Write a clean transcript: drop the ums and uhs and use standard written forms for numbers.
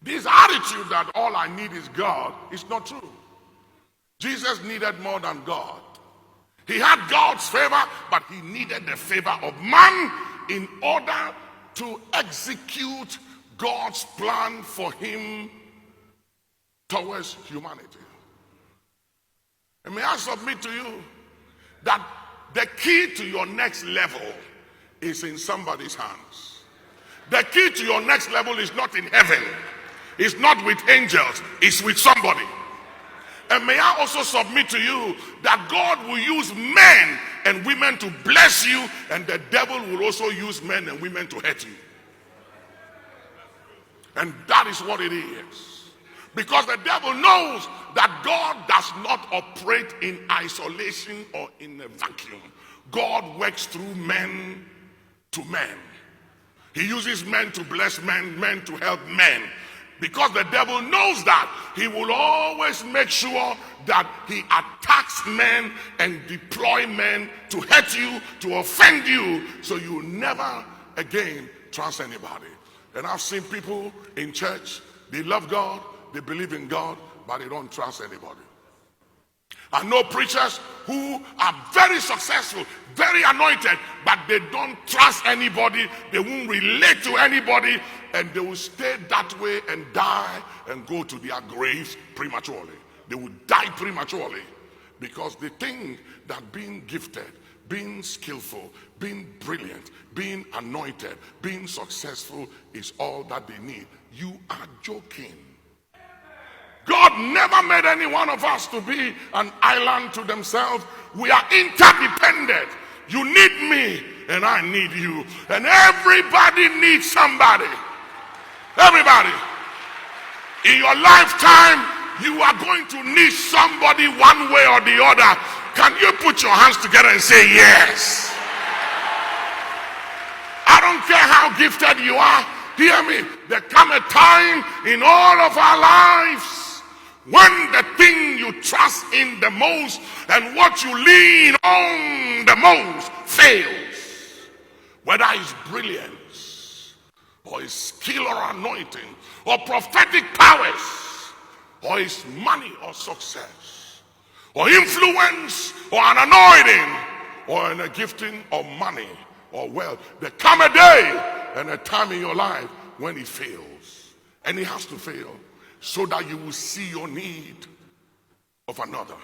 This attitude that all I need is God is not true. Jesus needed more than God. He had God's favor, but he needed the favor of man in order to execute God's plan for him towards humanity. And may I submit to you that the key to your next level is in somebody's hands. The key to your next level is not in heaven. It's not with angels. It's with somebody. And may I also submit to you that God will use men and women to bless you, and the devil will also use men and women to hurt you. And that is what it is. Because the devil knows that God does not operate in isolation or in a vacuum. God works through men to men. He uses men to bless men, men to help men. Because the devil knows that, he will always make sure that he attacks men and deploy men to hurt you, to offend you, so you never again trust anybody. And I've seen people in church, they love God, they believe in God, but they don't trust anybody. I know preachers who are very successful, very anointed, but they don't trust anybody, they won't relate to anybody, and they will stay that way and die and go to their graves prematurely. They will die prematurely because they think that being gifted, being skillful, being brilliant, being anointed, being successful is all that they need. You are joking. God never made any one of us to be an island to themselves. We are interdependent. You need me and I need you. And everybody needs somebody. Everybody. In your lifetime, you are going to need somebody one way or the other. Can you put your hands together and say yes? I don't care how gifted you are. Hear me. There come a time in all of our lives when the thing you trust in the most and what you lean on the most fails. Whether it's brilliance, or it's skill or anointing, or prophetic powers, or it's money or success, or influence, or an anointing, or in a gifting of money or wealth. There come a day and a time in your life when it fails. And it has to fail, so that you will see your need of another.